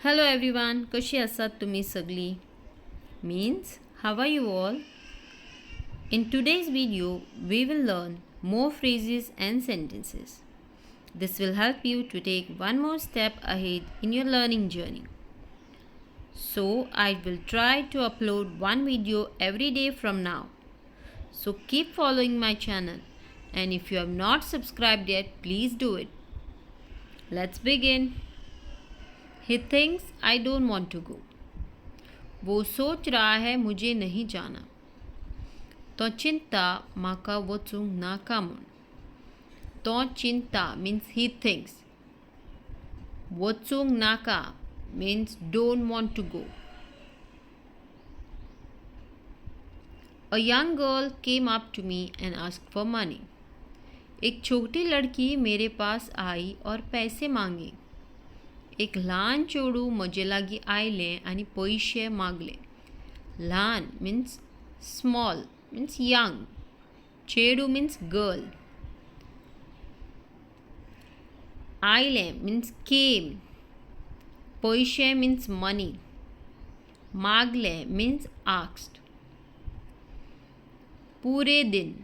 Hello everyone, कशी आसात तुम्ही सगळी? Means, how are you all? In today's video, we will learn more phrases and sentences. This will help you to take one more step ahead in your learning journey. So, I will try to upload one video every day from now. So, keep following my channel, and if you have not subscribed yet, please do it. Let's begin. He thinks I don't want to go. वो सोच रहा है मुझे नहीं जाना. तो चिंता म्हाका वचूंक नाका म्हूण. तो चिंता means he thinks. वचूंक नाका means don't want to go. A young girl came up to me and asked for money. एक छोटी लड़की मेरे पास आई और पैसे मांगे. एक ल्हान चेडूं म्हजे लागीं आयलें आनी पयशे मागले. ल्हान means small means young. चेडूं means girl. आयलें means came. पयशे means money. मागले means asked. पूरे दिन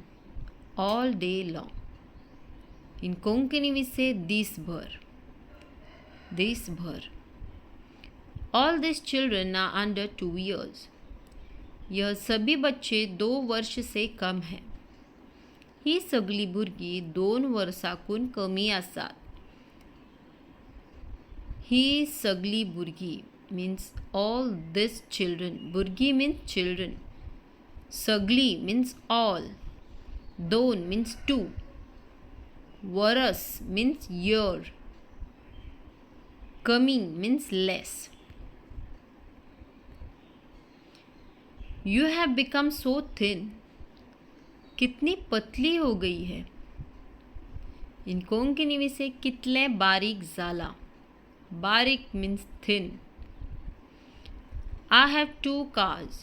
all day long. In Konkani we say this भर. दिस भर. All these children are under 2 years. यह सभी बच्चे 2 वर्ष से कम हैं. ही सगळी भुरगीं 2 वर्सांकून कमी आसात. ही सगळी भुरगीं means all these children. भुरगीं means children. सगळी means all. 2 means 2. वरस means year. कमी means less. You have become so thin. कितनी पतली हो गई है. इन कोंकणी में से कितले बारीक जाला. बारीक means thin. I have 2 cars.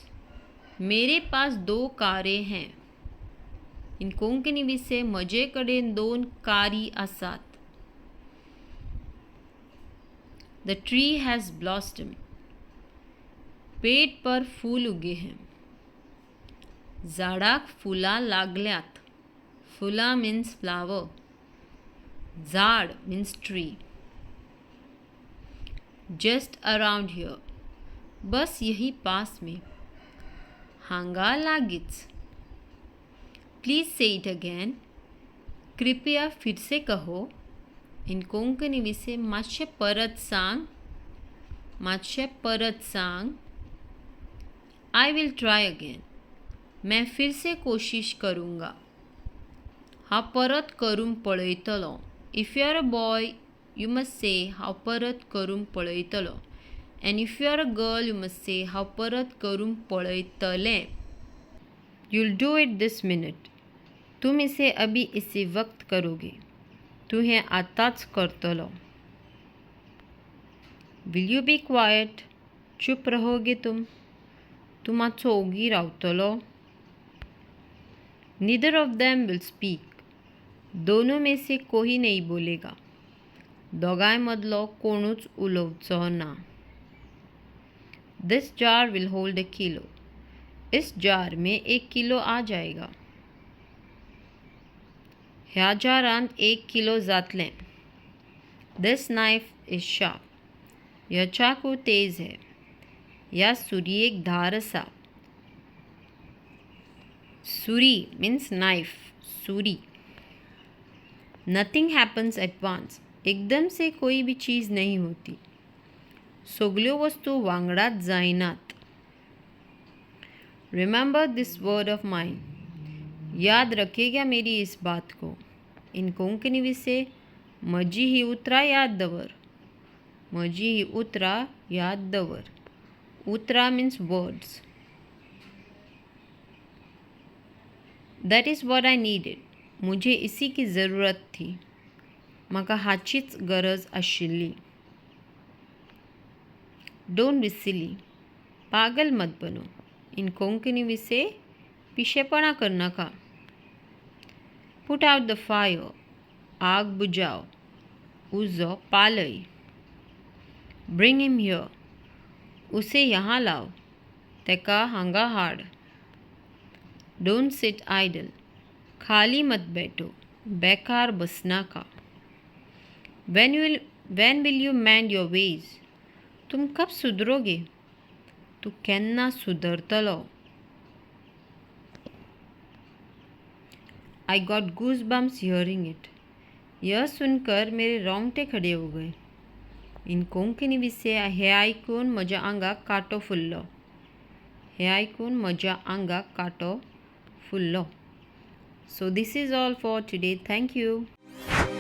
मेरे पास 2 कारें हैं. इन कोंकणी में से म्हजे कडेन 2 कारी आसात. The tree has blossomed. पेड़ पर फूल उगे हैं. झाडाक फुलां लागल्यात. फुलां means flower. झाड means tree. Just around here. बस यही पास में. हांगा लागीच. Please say it again. कृपया फिर से कहो. इन कोंकणी विसे मातशें परत सांग. मातशें परत सांग. I will try again. मैं फिर से कोशिश करूँगा. हांव परत करून पळयतलों. If you are a boy, you must say हांव परत करून पळयतलों. And if you are a girl, you must say हांव परत करून पळयतलें. You'll do it this minute. तुम इसे अभी इसी वक्त करोगे. तू हें आतांच करतलो. Will you be quiet? चुप रहोगे तुम. तू मातसो ओगी रावतलो. Neither of them will speak. दोनों में से कोई नहीं बोलेगा. दोगांय मदलो कोणूच उलोवचो ना. This jar will hold a kilo. इस जार में 1 किलो आ जाएगा. ह्या जारांत 1 किलो जातलें. This knife is sharp. यह चाकू तेज है. ह्या सुरयेक धार आसा. सुरी means knife. सुरी. Nothing happens at once. एकदम से कोई भी चीज़ नहीं होती. सगल्यो वस्तू वांगडाच जायनात. Remember this word of mine. याद रखेगा मेरी इस बात को. इन कोंकणी विसे म्हजी ही उतरां याद दवर. म्हजी ही उतरां याद दवर. उतरां means words. That is what I needed. मुझे इसी की ज़रूरत थी. म्हाका हाचीच गरज आशिल्ली. Don't be silly. पागल मत बनो. इन कोंकणी विसे पिशेपणा कर नाका. Put out the fire. आग बुझाओ. उजो पालय. Bring him here. उसे यहाँ लाओ. तेका हांगा हाड. Don't sit idle. खाली मत बैठो. बेकार बसनाका. When will you mend your ways? तुम कब सुधरोगे? तू केन्ना सुधरतलो? I got goosebumps hearing it. यह सुनकर मेरे रोंगटे खडे हो गए. इन कोंकणी विशे हे आयकून म्हज्या आंगाक कांटो फुल्लो. So this is all for today. Thank you.